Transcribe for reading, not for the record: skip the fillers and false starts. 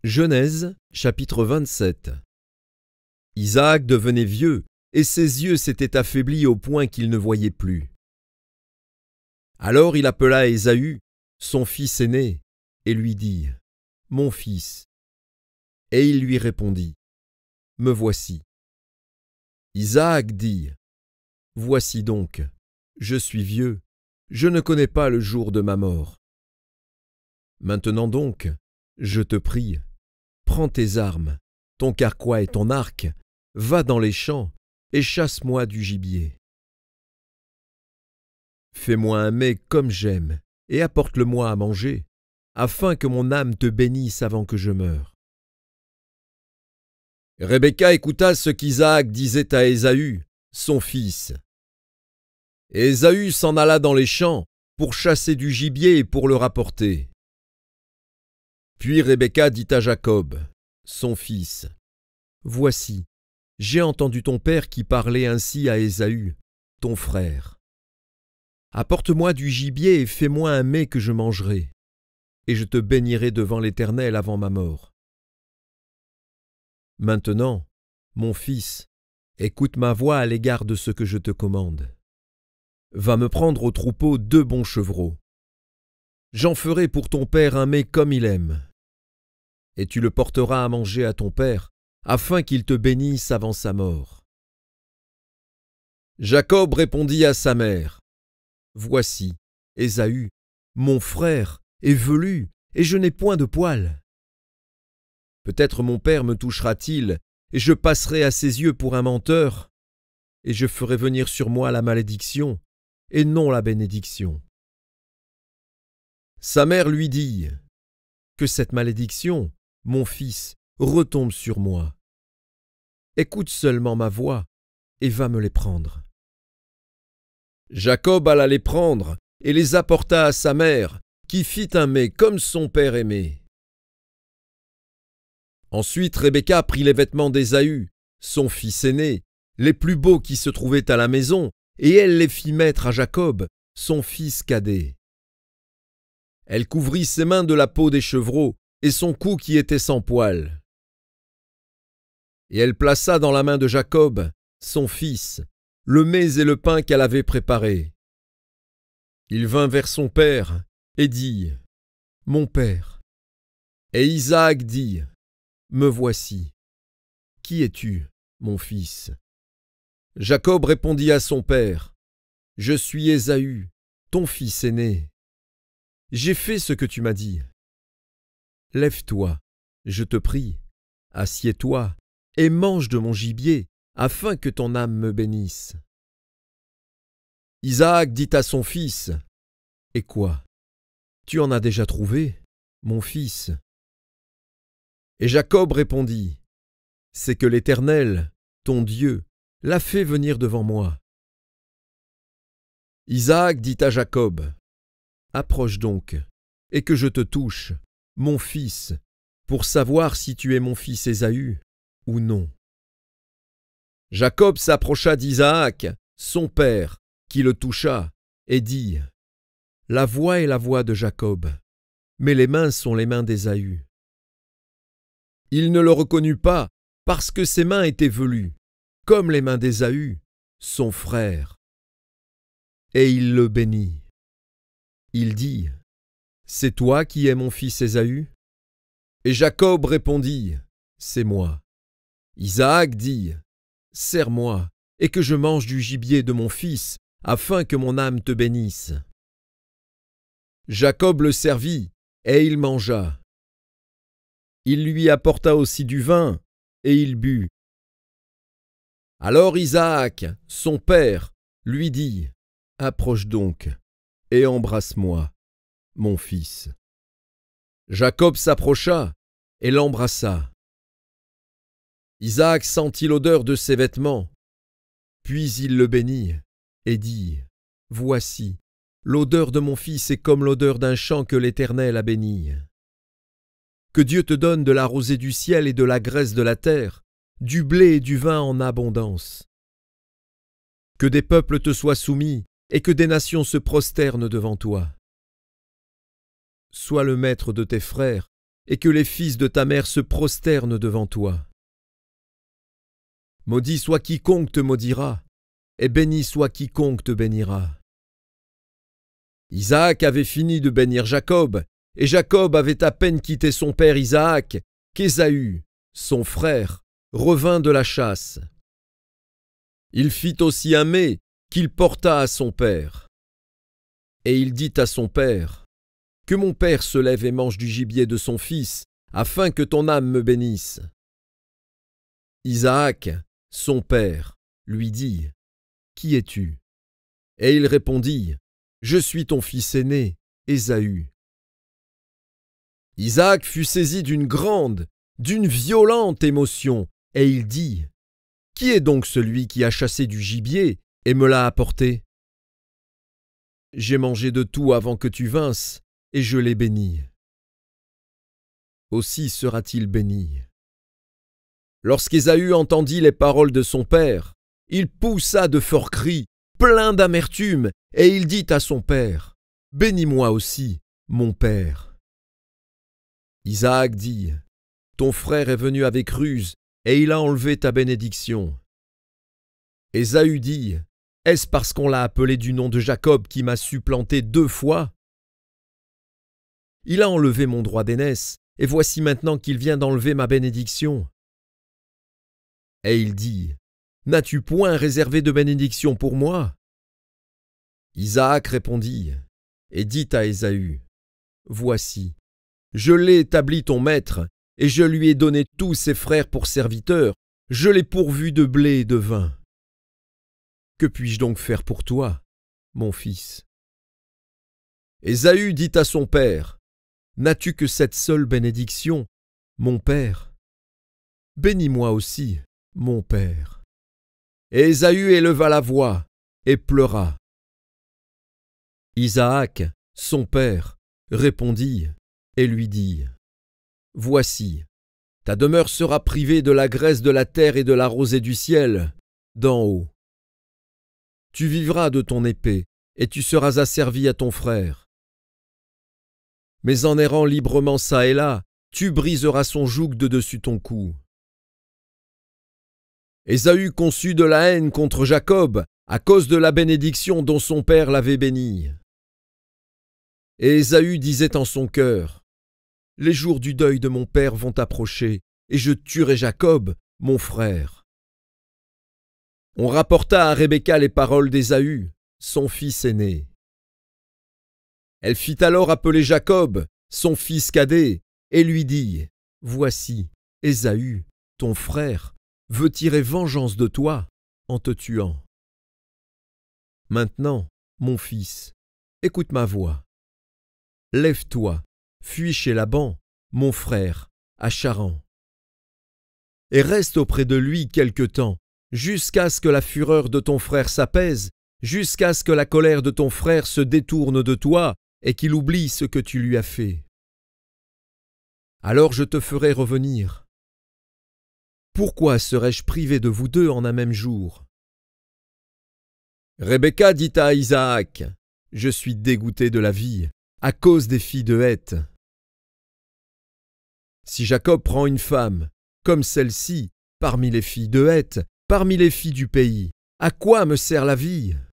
Genèse, chapitre 27. Isaac devenait vieux, et ses yeux s'étaient affaiblis au point qu'il ne voyait plus. Alors il appela Ésaü, son fils aîné, et lui dit : « Mon fils. » Et il lui répondit : « Me voici. » Isaac dit : « Voici donc, je suis vieux, je ne connais pas le jour de ma mort. Maintenant donc, je te prie, prends tes armes, ton carquois et ton arc, va dans les champs et chasse-moi du gibier. Fais-moi un mets comme j'aime et apporte-le-moi à manger, afin que mon âme te bénisse avant que je meure. » Rebecca écouta ce qu'Isaac disait à Ésaü, son fils. Et Ésaü s'en alla dans les champs pour chasser du gibier et pour le rapporter. Puis Rebecca dit à Jacob, son fils : « Voici, j'ai entendu ton père qui parlait ainsi à Ésaü, ton frère. Apporte-moi du gibier et fais-moi un mets que je mangerai, et je te bénirai devant l'Éternel avant ma mort. Maintenant, mon fils, écoute ma voix à l'égard de ce que je te commande. Va me prendre au troupeau 2 bons chevreaux. J'en ferai pour ton père un mets comme il aime. Et tu le porteras à manger à ton père, afin qu'il te bénisse avant sa mort. » Jacob répondit à sa mère : « Voici, Ésaü, mon frère, est velu, et je n'ai point de poil. Peut-être mon père me touchera-t-il, et je passerai à ses yeux pour un menteur, et je ferai venir sur moi la malédiction, et non la bénédiction. » Sa mère lui dit : « Que cette malédiction, mon fils, retombe sur moi. Écoute seulement ma voix, et va me les prendre. » Jacob alla les prendre, et les apporta à sa mère, qui fit un mets comme son père aimait. Ensuite Rebecca prit les vêtements d'Ésaü, son fils aîné, les plus beaux qui se trouvaient à la maison, et elle les fit mettre à Jacob, son fils cadet. Elle couvrit ses mains de la peau des chevreaux, et son cou qui était sans poil. Et elle plaça dans la main de Jacob, son fils, le mets et le pain qu'elle avait préparés. Il vint vers son père et dit : « Mon père. » Et Isaac dit : « Me voici. Qui es-tu, mon fils ?» Jacob répondit à son père : « Je suis Ésaü, ton fils aîné. J'ai fait ce que tu m'as dit. Lève-toi, je te prie, assieds-toi et mange de mon gibier, afin que ton âme me bénisse. » Isaac dit à son fils : « Et quoi ? Tu en as déjà trouvé, mon fils ?» Et Jacob répondit : « C'est que l'Éternel, ton Dieu, l'a fait venir devant moi. » Isaac dit à Jacob : « Approche donc, et que je te touche, mon fils, pour savoir si tu es mon fils Ésaü ou non. » Jacob s'approcha d'Isaac, son père, qui le toucha, et dit : « La voix est la voix de Jacob, mais les mains sont les mains d'Ésaü. » Il ne le reconnut pas, parce que ses mains étaient velues, comme les mains d'Ésaü, son frère. Et il le bénit. Il dit : « C'est toi qui es mon fils Ésaü ? » Et Jacob répondit : « C'est moi. » Isaac dit : « Sers-moi, et que je mange du gibier de mon fils, afin que mon âme te bénisse. » Jacob le servit, et il mangea. Il lui apporta aussi du vin, et il but. Alors Isaac, son père, lui dit : « Approche donc, et embrasse-moi, mon fils. » Jacob s'approcha, et l'embrassa. Isaac sentit l'odeur de ses vêtements, puis il le bénit, et dit : « Voici, l'odeur de mon fils est comme l'odeur d'un champ que l'Éternel a béni. Que Dieu te donne de la rosée du ciel et de la graisse de la terre, du blé et du vin en abondance. Que des peuples te soient soumis et que des nations se prosternent devant toi. Sois le maître de tes frères et que les fils de ta mère se prosternent devant toi. Maudit soit quiconque te maudira, et béni soit quiconque te bénira. » Isaac avait fini de bénir Jacob, et Jacob avait à peine quitté son père Isaac, qu'Ésaü, son frère, revint de la chasse. Il fit aussi un mets qu'il porta à son père. Et il dit à son père, « Que mon père se lève et mange du gibier de son fils, afin que ton âme me bénisse. » Isaac, son père, lui dit, « Qui es-tu » Et il répondit, « Je suis ton fils aîné, Ésaü. » Isaac fut saisi d'une grande, d'une violente émotion, et il dit, « Qui est donc celui qui a chassé du gibier et me l'a apporté ? J'ai mangé de tout avant que tu vinsses, et je l'ai béni. Aussi sera-t-il béni. » Lorsqu'Ésaü entendit les paroles de son père, il poussa de forts cris, plein d'amertume, et il dit à son père, « Bénis-moi aussi, mon père. » Isaac dit, « Ton frère est venu avec ruse, et il a enlevé ta bénédiction. » Ésaü dit, « Est-ce parce qu'on l'a appelé du nom de Jacob qui m'a supplanté 2 fois ? Il a enlevé mon droit d'aînesse, et voici maintenant qu'il vient d'enlever ma bénédiction. » Et il dit, « N'as-tu point réservé de bénédiction pour moi ?» Isaac répondit, et dit à Ésaü, « Voici, je l'ai établi ton maître, et je lui ai donné tous ses frères pour serviteurs, je l'ai pourvu de blé et de vin. Que puis-je donc faire pour toi, mon fils ?» Ésaü dit à son père, « N'as-tu que cette seule bénédiction, mon père ? Bénis-moi aussi, mon père. » Et Ésaü éleva la voix et pleura. Isaac, son père, répondit et lui dit, « Voici, ta demeure sera privée de la graisse de la terre et de la rosée du ciel, d'en haut. Tu vivras de ton épée, et tu seras asservi à ton frère. Mais en errant librement çà et là, tu briseras son joug de dessus ton cou. » Ésaü conçut de la haine contre Jacob à cause de la bénédiction dont son père l'avait béni. Et Ésaü disait en son cœur, « Les jours du deuil de mon père vont approcher, et je tuerai Jacob, mon frère. » On rapporta à Rebecca les paroles d'Ésaü, son fils aîné. Elle fit alors appeler Jacob, son fils cadet, et lui dit, « Voici, Ésaü, ton frère, veut tirer vengeance de toi en te tuant. Maintenant, mon fils, écoute ma voix. Lève-toi, fuis chez Laban, mon frère, à Charan. Et reste auprès de lui quelque temps, jusqu'à ce que la fureur de ton frère s'apaise, jusqu'à ce que la colère de ton frère se détourne de toi et qu'il oublie ce que tu lui as fait. Alors je te ferai revenir. Pourquoi serais-je privé de vous deux en un même jour ? » Rebecca dit à Isaac, « Je suis dégoûtée de la vie, à cause des filles de Heth. Si Jacob prend une femme, comme celle-ci, parmi les filles de Heth, parmi les filles du pays, à quoi me sert la vie ?